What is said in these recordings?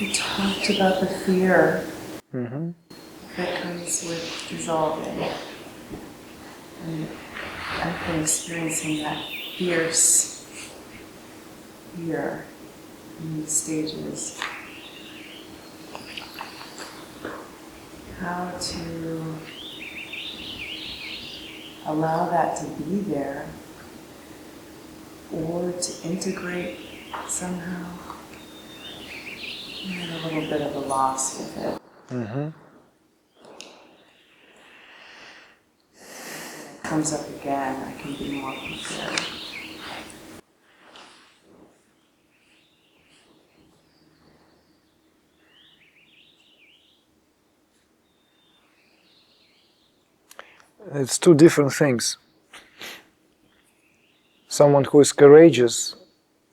You talked about the fear Mm-hmm. that comes with dissolving. And I've been experiencing that fierce fear in these stages. How to allow that to be there, or to integrate somehow. I'm at a little bit of a loss with it. Mm-hmm. When it comes up again, I can be more prepared. It's two different things. Someone who is courageous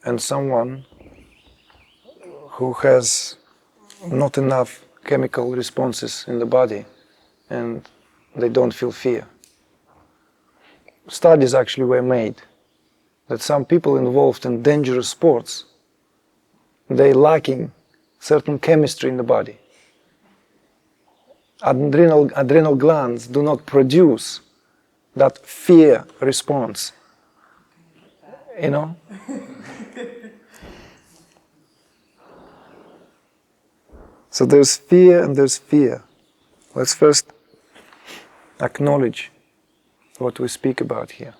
and someone who has not enough chemical responses in the body and they don't feel fear. Studies actually were made that some people involved in dangerous sports, they lacking certain chemistry in the body. Adrenal glands do not produce that fear response. You know? So there's fear and there's fear. Let's first acknowledge what we speak about here.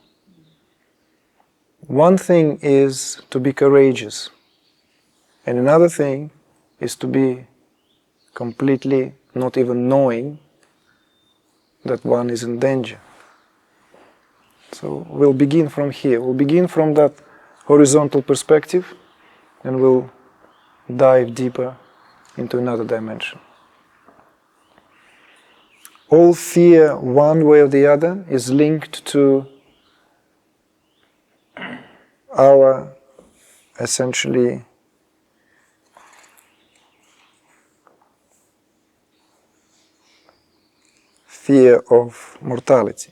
One thing is to be courageous, and another thing is to be completely not even knowing that one is in danger. So we'll begin from here. We'll begin from that horizontal perspective and we'll dive deeper into another dimension. All fear, one way or the other, is linked to our essentially fear of mortality.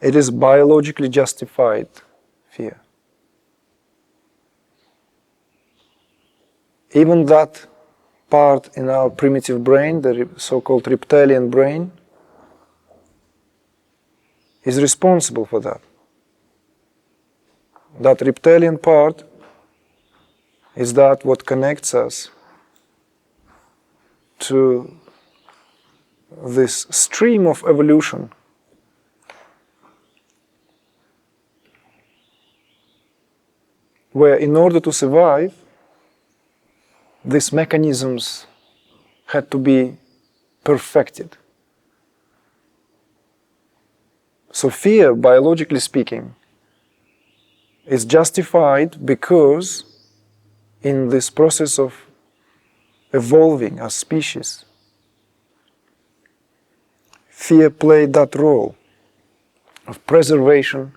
It is biologically justified fear. Even that part in our primitive brain, the so-called reptilian brain, is responsible for that. That reptilian part is that what connects us to this stream of evolution where in order to survive, these mechanisms had to be perfected. So fear, biologically speaking, is justified because in this process of evolving as species, fear played that role of preservation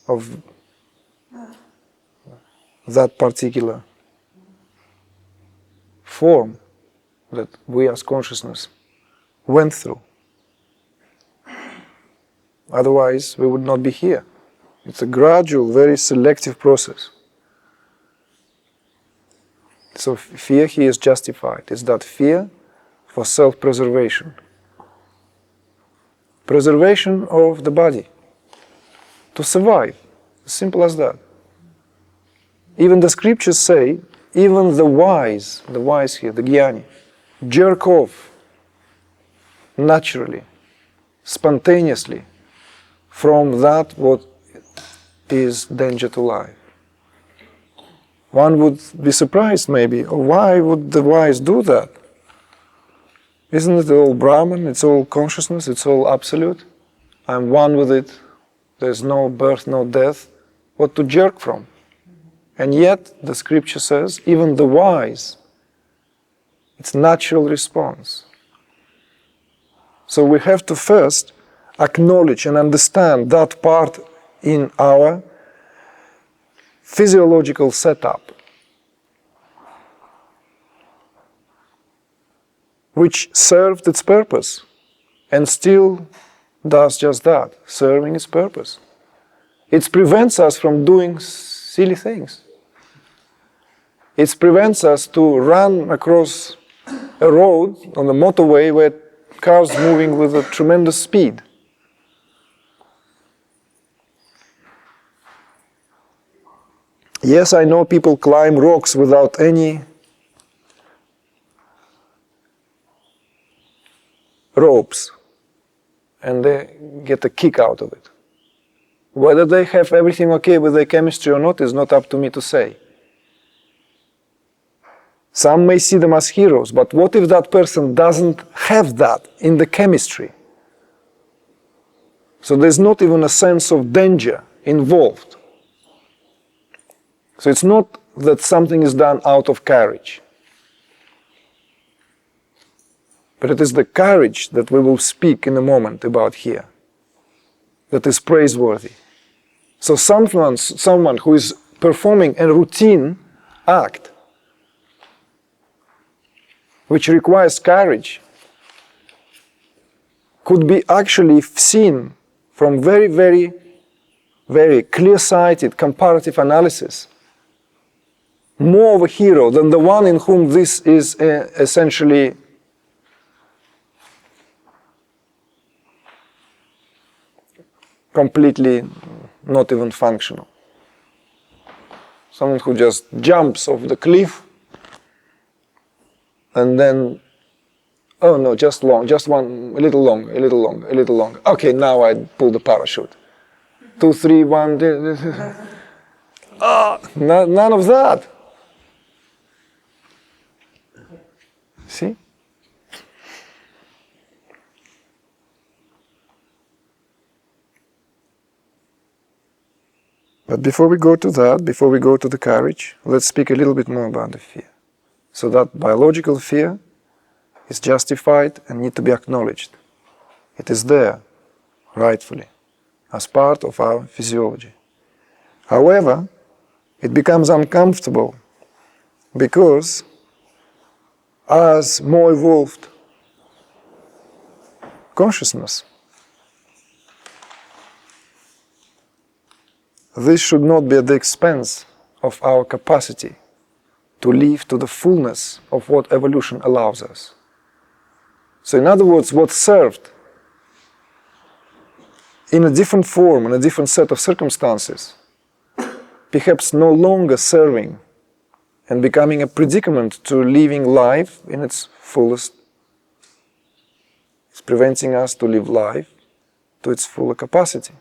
of that particular form that we as consciousness went through. Otherwise, we would not be here. It's a gradual, very selective process. So fear here is justified. It's that fear for self-preservation. Preservation of the body. To survive. Simple as that. Even the scriptures say, even the wise here, the jnani, jerk off naturally, spontaneously, from that what is danger to life. One would be surprised maybe, oh, why would the wise do that? Isn't it all Brahman, it's all consciousness, it's all absolute? I'm one with it, there's no birth, no death. What to jerk from? And yet, the scripture says, even the wise, it's natural response. So we have to first acknowledge and understand that part in our physiological setup, which served its purpose and still does just that, serving its purpose. It prevents us from doing silly things. It prevents us to run across a road on the motorway where cars moving with a tremendous speed. Yes, I know people climb rocks without any ropes, and they get a kick out of it. Whether they have everything okay with their chemistry or not is not up to me to say. Some may see them as heroes, but what if that person doesn't have that in the chemistry? So there's not even a sense of danger involved. So it's not that something is done out of courage. But it is the courage that we will speak in a moment about here that is praiseworthy. So someone who is performing a routine act which requires courage could be actually seen from very, very, very clear-sighted comparative analysis more of a hero than the one in whom this is essentially completely not even functional. Someone who just jumps off the cliff and then, oh no, just one, a little longer. Okay, now I pull the parachute. 2, 3, 1, none of that. See? But before we go to that, before we go to the courage, let's speak a little bit more about the fear. So that biological fear is justified and need to be acknowledged. It is there, rightfully, as part of our physiology. However, it becomes uncomfortable because as more evolved consciousness, this should not be at the expense of our capacity to live to the fullness of what evolution allows us. So in other words, what served in a different form, in a different set of circumstances, perhaps no longer serving and becoming a predicament to living life in its fullest. It's preventing us to live life to its full capacity.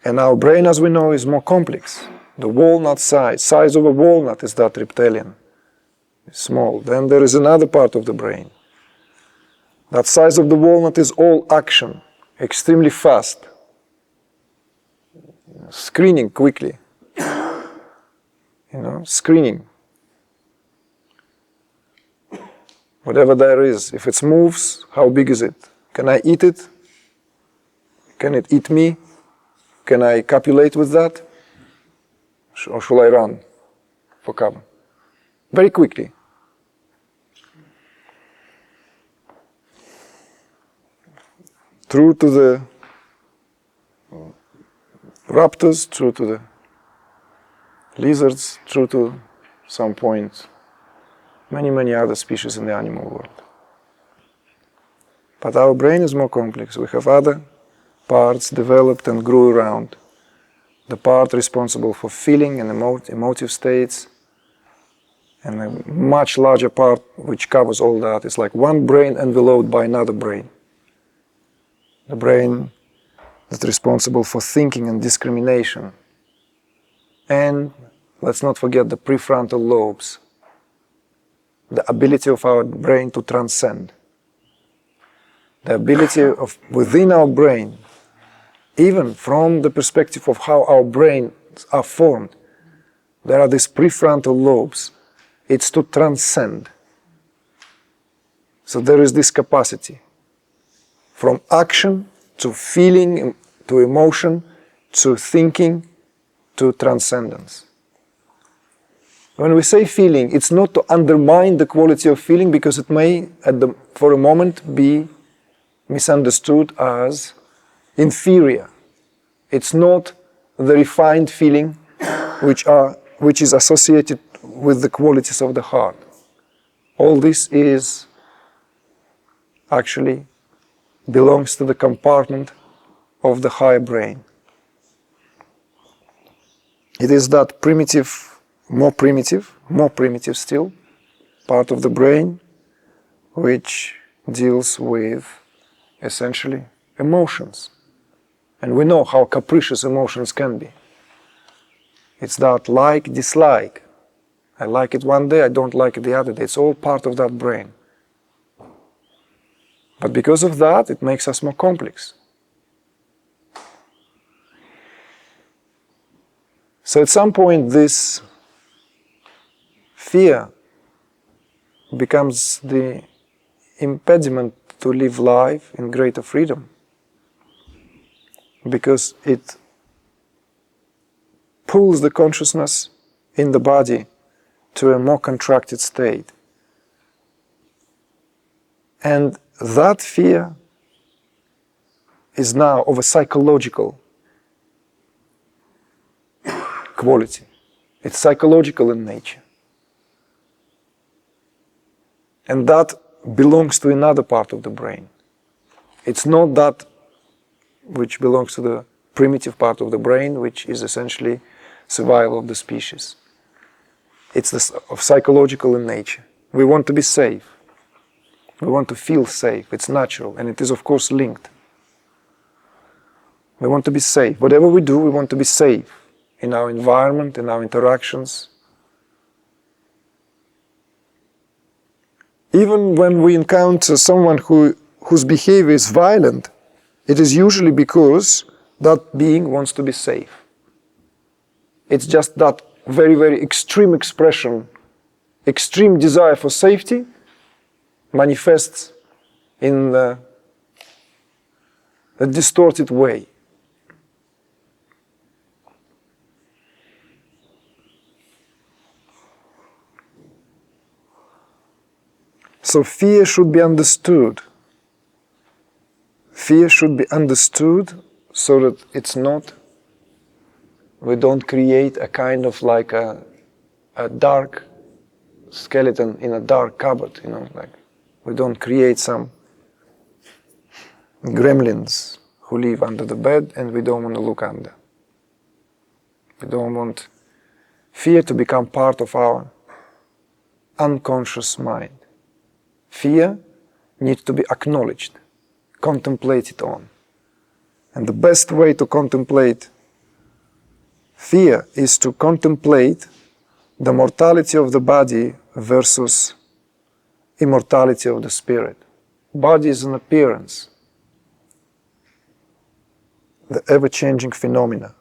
And our brain, as we know, is more complex. The walnut size of a walnut is that reptilian. It's small. Then there is another part of the brain. That size of the walnut is all action, extremely fast, screening quickly. Screening. Whatever there is, if it moves, how big is it? Can I eat it? Can it eat me? Can I copulate with that? Or shall I run for cover? Very quickly. Through to the raptors, through to the lizards, through to some point many other species in the animal world. But our brain is more complex. We have other parts developed and grew around. The part responsible for feeling and emotive states, and a much larger part which covers all that. It's like one brain enveloped by another brain. The brain that's responsible for thinking and discrimination. And let's not forget the prefrontal lobes, the ability of our brain to transcend. The ability of within our brain, even from the perspective of how our brains are formed, there are these prefrontal lobes. It's to transcend. So there is this capacity from action to feeling, to emotion, to thinking, to transcendence. When we say feeling, it's not to undermine the quality of feeling, because it may, for a moment, be misunderstood as inferior. It's not the refined feeling which is associated with the qualities of the heart. All this is actually belongs to the compartment of the higher brain. It is that more primitive still, part of the brain which deals with essentially emotions. And we know how capricious emotions can be. It's that like, dislike. I like it one day, I don't like it the other day. It's all part of that brain. But because of that, it makes us more complex. So at some point, this fear becomes the impediment to live life in greater freedom, because it pulls the consciousness in the body to a more contracted state. And that fear is now of a psychological quality. It's psychological in nature. And that belongs to another part of the brain. It's not that which belongs to the primitive part of the brain, which is essentially survival of the species. It's of psychological in nature. We want to be safe. We want to feel safe. It's natural, and it is of course linked. We want to be safe. Whatever we do, we want to be safe in our environment, in our interactions. Even when we encounter someone whose behavior is violent, it is usually because that being wants to be safe. It's just that very, very extreme expression, extreme desire for safety manifests in a distorted way. So fear should be understood. Fear should be understood so that it's not, we don't create a kind of like a dark skeleton in a dark cupboard, like we don't create some gremlins who live under the bed and we don't want to look under. We don't want fear to become part of our unconscious mind. Fear needs to be acknowledged, contemplated on. And the best way to contemplate fear is to contemplate the mortality of the body versus immortality of the spirit. Body is an appearance, the ever-changing phenomena.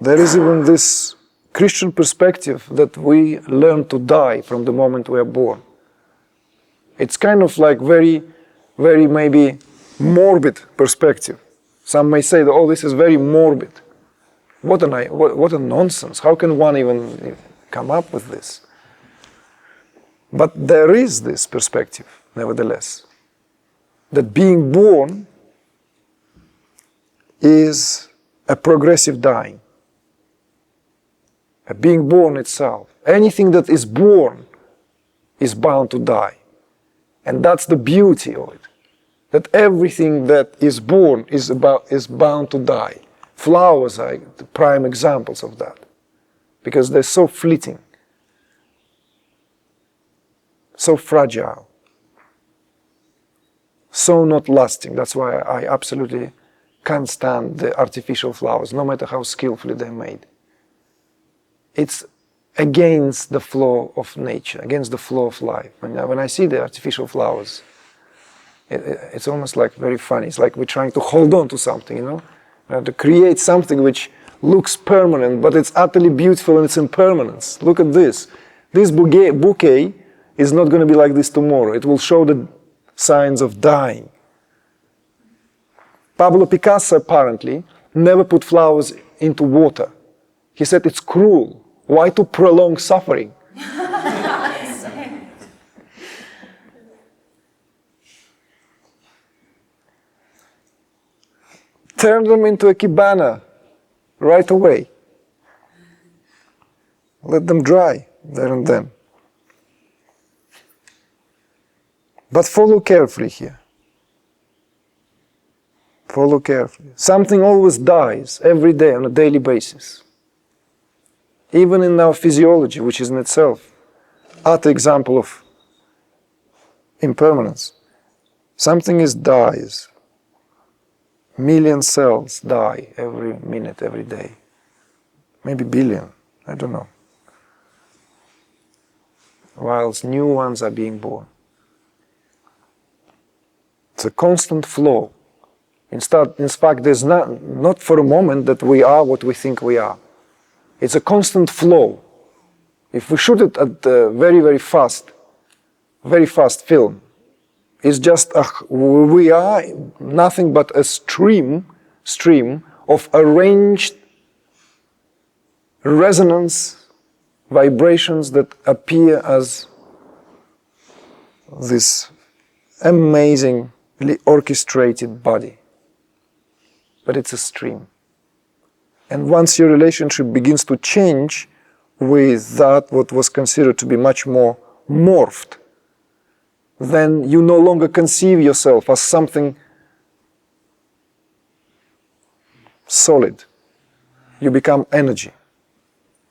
There is even this Christian perspective that we learn to die from the moment we are born. It's kind of like very, very maybe morbid perspective. Some may say that, oh, this is very morbid. What a nonsense. How can one even come up with this? But there is this perspective, nevertheless, that being born is a progressive dying. A being born itself. Anything that is born is bound to die. And that's the beauty of it. That everything that is born is bound to die. Flowers are the prime examples of that. Because they're so fleeting. So fragile. So not lasting. That's why I absolutely can't stand the artificial flowers, no matter how skillfully they're made. It's against the flow of nature, against the flow of life. When I see the artificial flowers, it's almost like very funny. It's like we're trying to hold on to something, to create something which looks permanent, but it's utterly beautiful in its impermanence. Look at this. This bouquet is not going to be like this tomorrow. It will show the signs of dying. Pablo Picasso apparently never put flowers into water. He said it's cruel. Why to prolong suffering? Turn them into a kibana right away. Let them dry there and then. But follow carefully here. Follow carefully. Something always dies every day on a daily basis. Even in our physiology, which is in itself utter example of impermanence. Something dies. Million cells die every minute, every day. Maybe billion, I don't know. Whilst new ones are being born. It's a constant flow. In fact, there's not for a moment that we are what we think we are. It's a constant flow. If we shoot it at very, very fast film, it's just we are nothing but a stream of arranged resonance vibrations that appear as this amazingly orchestrated body. But it's a stream. And once your relationship begins to change with that what was considered to be much more morphed, then you no longer conceive yourself as something solid. You become energy.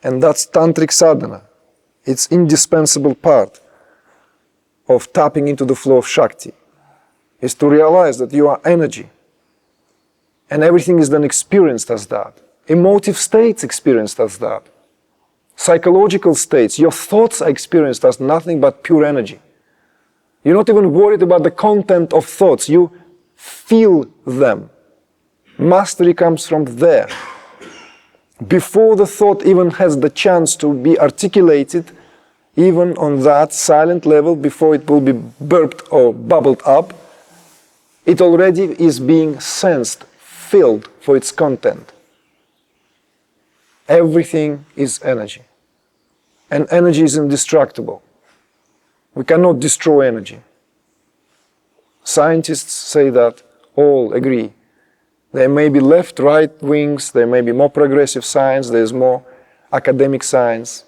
And that's Tantric Sadhana. It's indispensable part of tapping into the flow of Shakti, is to realize that you are energy. And everything is then experienced as that. Emotive states experienced as that. Psychological states, your thoughts are experienced as nothing but pure energy. You're not even worried about the content of thoughts, you feel them. Mastery comes from there. Before the thought even has the chance to be articulated, even on that silent level, before it will be burped or bubbled up, it already is being sensed, filled for its content. Everything is energy. And energy is indestructible. We cannot destroy energy. Scientists say that, all agree. There may be left, right wings, there may be more progressive science, there's more academic science.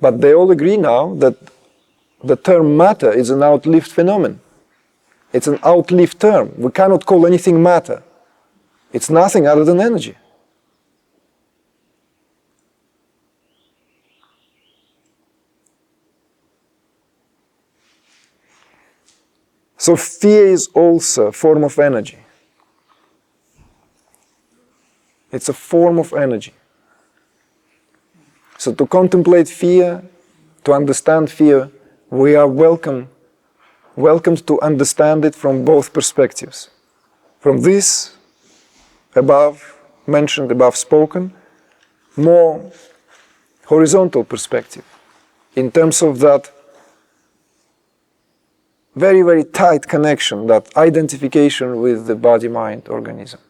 But they all agree now that the term matter is an outlived phenomenon. It's an outlived term. We cannot call anything matter. It's nothing other than energy. So fear is also a form of energy. It's a form of energy. So to contemplate fear, to understand fear, we are welcomed to understand it from both perspectives. From this, above mentioned, above spoken, more horizontal perspective, in terms of that very, very tight connection, that identification with the body-mind organism,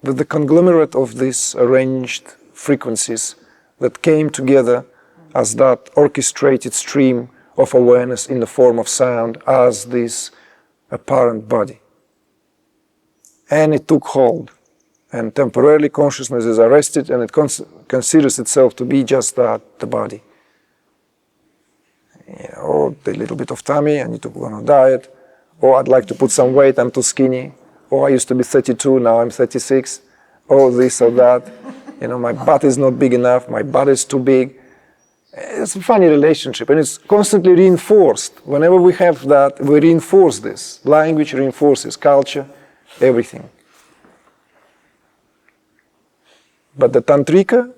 with the conglomerate of these arranged frequencies that came together as that orchestrated stream of awareness in the form of sound as this apparent body. And it took hold, and temporarily consciousness is arrested, and it considers itself to be just that, the body. Or a little bit of tummy, I need to go on a diet, or I'd like to put some weight, I'm too skinny, or I used to be 32, now I'm 36, or this or that. My butt is not big enough, my butt is too big. It's a funny relationship, and it's constantly reinforced. Whenever we have that, we reinforce this. Language reinforces culture, everything. But the tantrika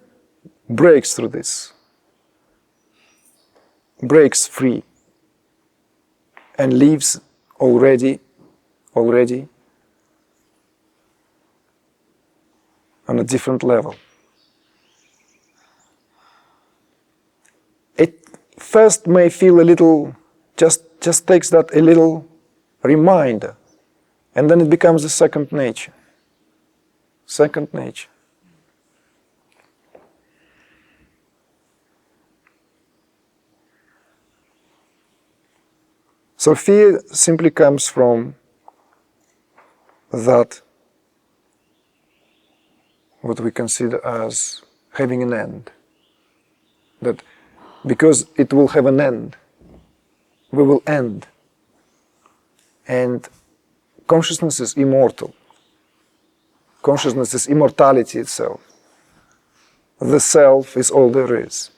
breaks through this, breaks free, and lives already on a different level. It first may feel a little, just takes that a little reminder, and then it becomes a second nature. Second nature. So fear simply comes from that what we consider as having an end. That because it will have an end, we will end. And consciousness is immortal. Consciousness is immortality itself. The self is all there is.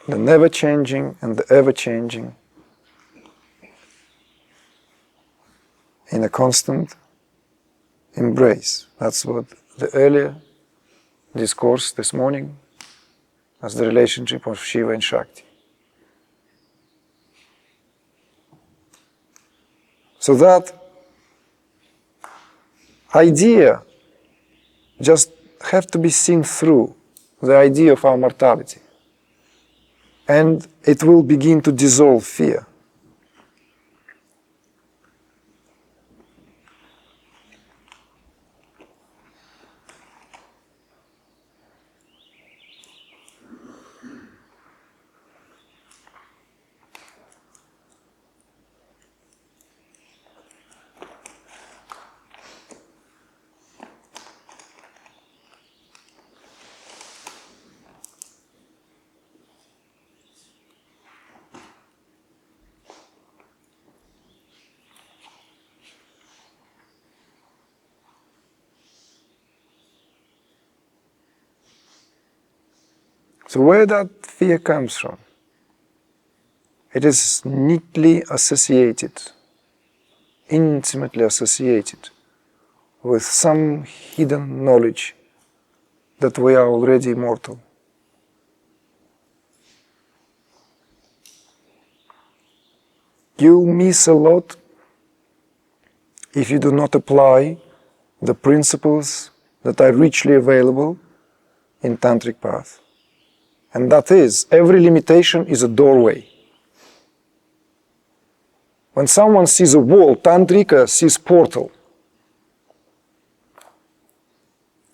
The never-changing and the ever-changing in a constant embrace. That's what the earlier discourse this morning as the relationship of Shiva and Shakti. So that idea just have to be seen through, the idea of our mortality. And it will begin to dissolve fear. So where that fear comes from? It is neatly associated, intimately associated with some hidden knowledge that we are already immortal. You'll miss a lot if you do not apply the principles that are richly available in Tantric path. And that is, every limitation is a doorway. When someone sees a wall, tantrika sees portal.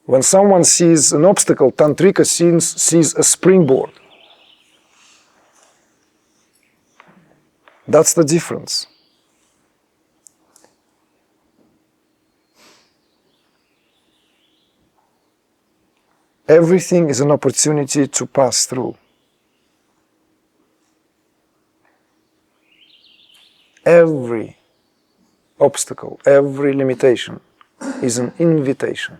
When someone sees an obstacle, tantrika sees a springboard. That's the difference. Everything is an opportunity to pass through. Every obstacle, every limitation is an invitation.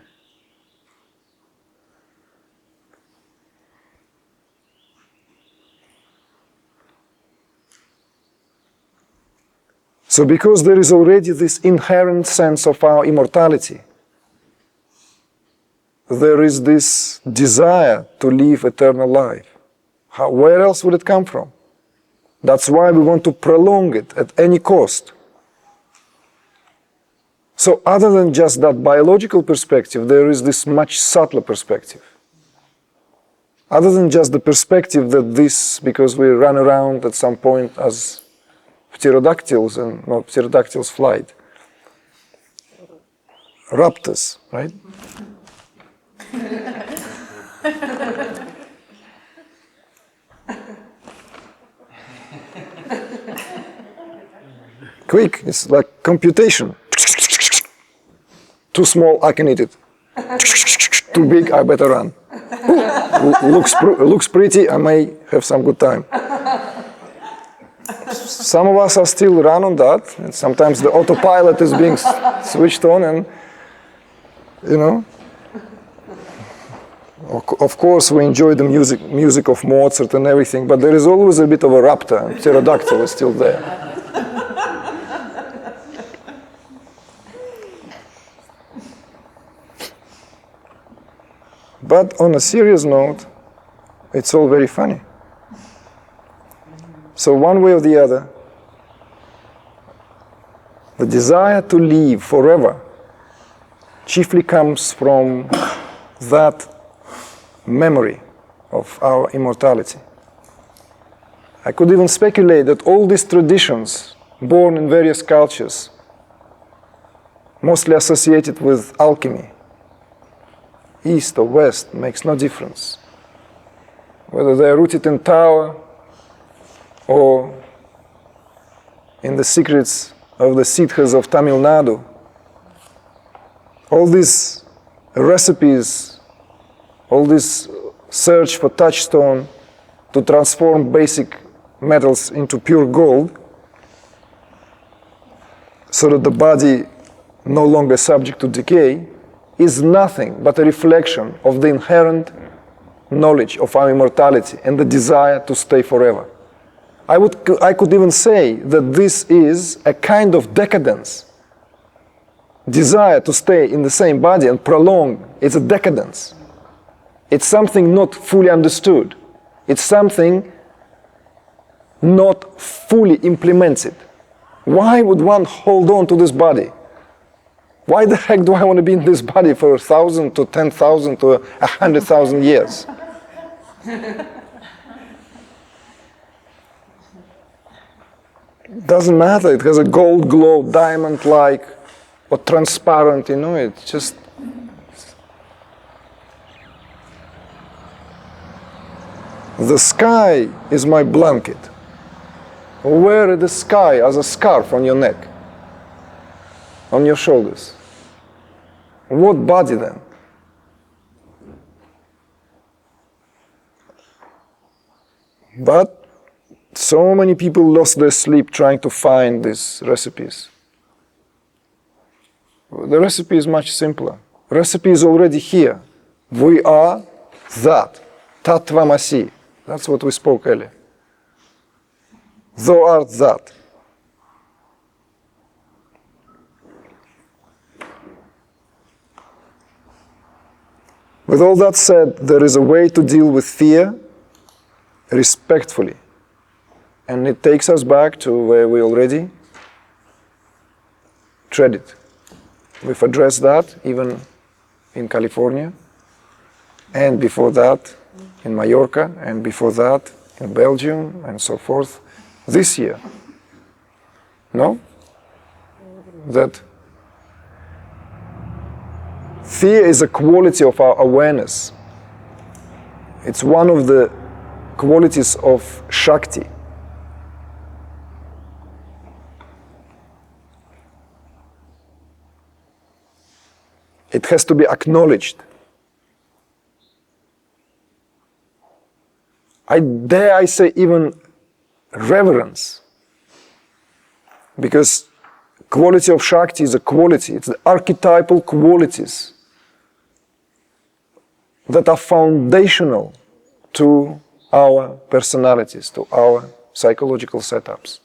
So because there is already this inherent sense of our immortality, there is this desire to live eternal life. Where else would it come from? That's why we want to prolong it at any cost. So other than just that biological perspective, there is this much subtler perspective. Other than just the perspective that this, because we run around at some point as pterodactyls, and not pterodactyls flight, raptors, right? Quick, it's like computation. Too small, I can eat it. Too big, I better run. Looks pretty, I may have some good time. Some of us are still run on that, and sometimes the autopilot is being switched on, and you know. Of course, we enjoy the music of Mozart and everything, but there is always a bit of a raptor, and pterodactyl is still there. But on a serious note, it's all very funny. So one way or the other, the desire to live forever chiefly comes from that memory of our immortality. I could even speculate that all these traditions, born in various cultures, mostly associated with alchemy, East or West, makes no difference. Whether they are rooted in Tao or in the secrets of the Siddhas of Tamil Nadu, all these recipes, all this search for touchstone to transform basic metals into pure gold, so that the body no longer subject to decay, is nothing but a reflection of the inherent knowledge of our immortality and the desire to stay forever. I could even say that this is a kind of decadence. Desire to stay in the same body and prolong, it's a decadence. It's something not fully understood. It's something not fully implemented. Why would one hold on to this body? Why the heck do I want to be in this body for 1,000 to 10,000 to 100,000 years? It doesn't matter. It has a gold glow, diamond-like, or transparent, it's just... The sky is my blanket. Wear the sky as a scarf on your neck, on your shoulders. What body then? But so many people lost their sleep trying to find these recipes. The recipe is much simpler. The recipe is already here. We are that. Tattvamasi. That's what we spoke earlier. Thou art that. With all that said, there is a way to deal with fear respectfully. And it takes us back to where we already tread it. We've addressed that even in California, and before that in Mallorca, and before that in Belgium, and so forth, this year. No? That fear is a quality of our awareness. It's one of the qualities of Shakti. It has to be acknowledged. I say even reverence. Because quality of Shakti is a quality. It's the archetypal qualities that are foundational to our personalities, to our psychological setups.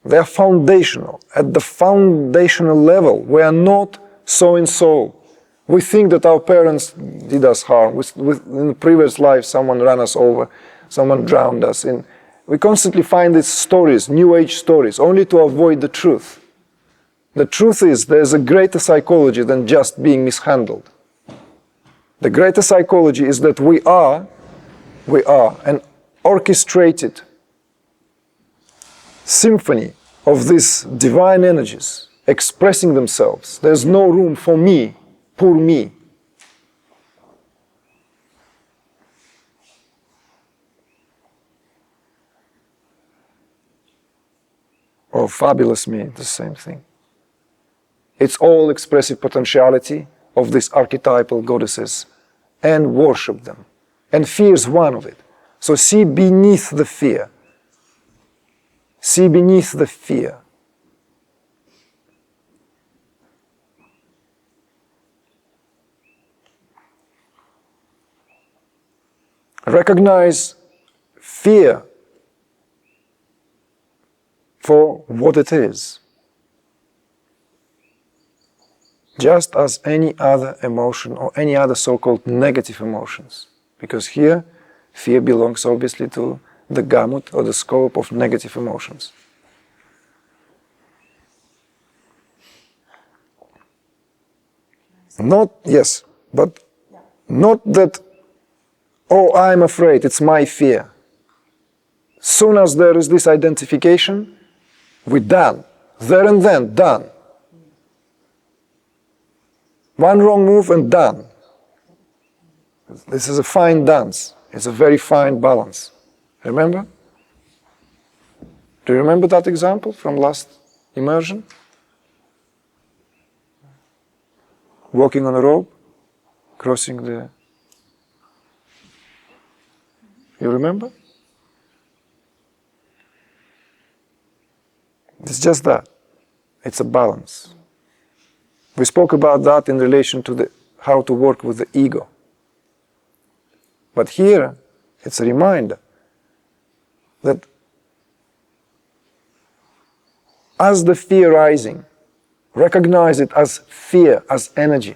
They are foundational. At the foundational level, we are not so in soul. We think that our parents did us harm. In the previous life, someone ran us over, someone drowned us. We constantly find these stories, New Age stories, only to avoid the truth. The truth is there's a greater psychology than just being mishandled. The greater psychology is that we are an orchestrated symphony of these divine energies expressing themselves. There's no room for me, poor me. Or fabulous me, the same thing. It's all expressive potentiality of these archetypal goddesses, and worship them. And fear is one of it. So see beneath the fear. See beneath the fear. Recognize fear for what it is. Just as any other emotion or any other so-called negative emotions. Because here, fear belongs obviously to the gamut or the scope of negative emotions. Not that, oh, I'm afraid, it's my fear. Soon as there is this identification, we're done. There and then, done. One wrong move and done. This is a fine dance. It's a very fine balance. Remember? Do you remember that example from last immersion? walking on a rope, crossing the... You remember? It's just that. It's a balance. We spoke about that in relation to how to work with the ego. But here, it's a reminder that as the fear rising, recognize it as fear, as energy.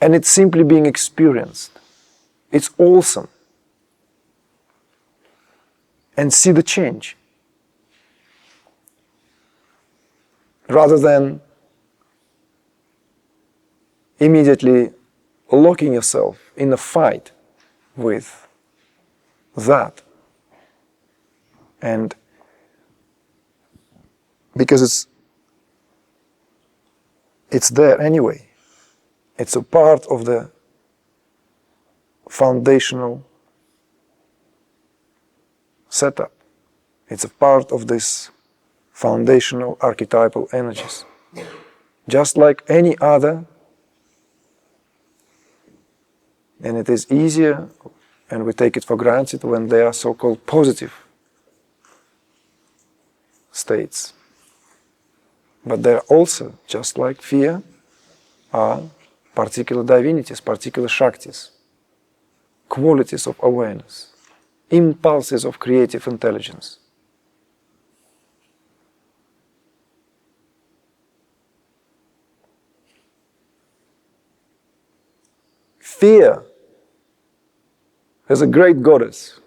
And it's simply being experienced. It's awesome. And see the change. Rather than immediately locking yourself in a fight with that. And because it's there anyway. It's a part of the foundational setup. It's a part of this foundational archetypal energies. Just like any other, and it is easier, and we take it for granted when they are so-called positive states. But they're also, just like fear, are particular divinities, particular shaktis, qualities of awareness, impulses of creative intelligence. Fear has a great goddess.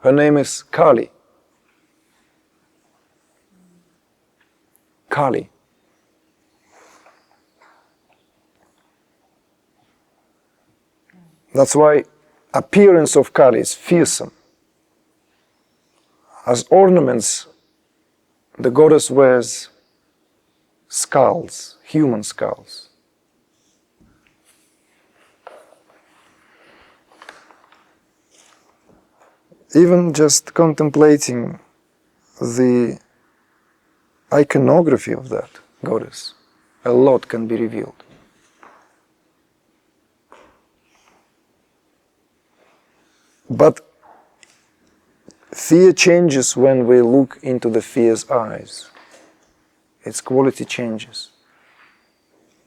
Her name is Kali. Kali. That's why appearance of Kali is fearsome. As ornaments, the goddess wears skulls, human skulls. Even just contemplating the iconography of that goddess, a lot can be revealed. But fear changes when we look into the fear's eyes. Its quality changes.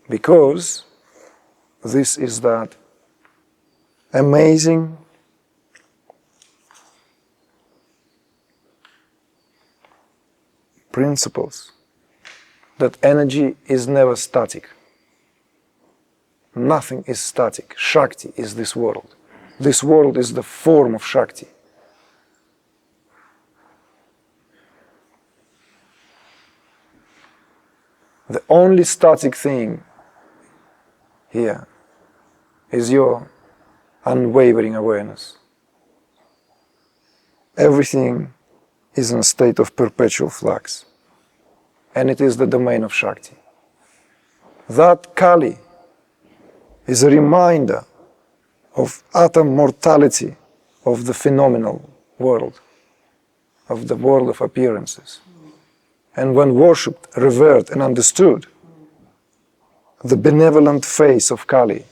Because this is that amazing principles that energy is never static. Nothing is static. Shakti is this world. This world is the form of Shakti. The only static thing here is your unwavering awareness. Everything is in a state of perpetual flux. And it is the domain of Shakti. That Kali is a reminder of utter mortality of the phenomenal world, of the world of appearances. And when worshipped, revered, and understood, the benevolent face of Kali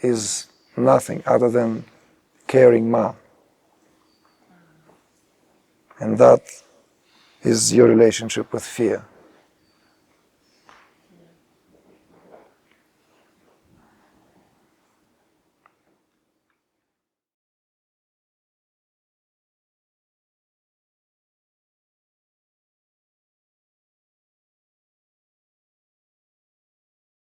is nothing other than caring Ma. And that is your relationship with fear.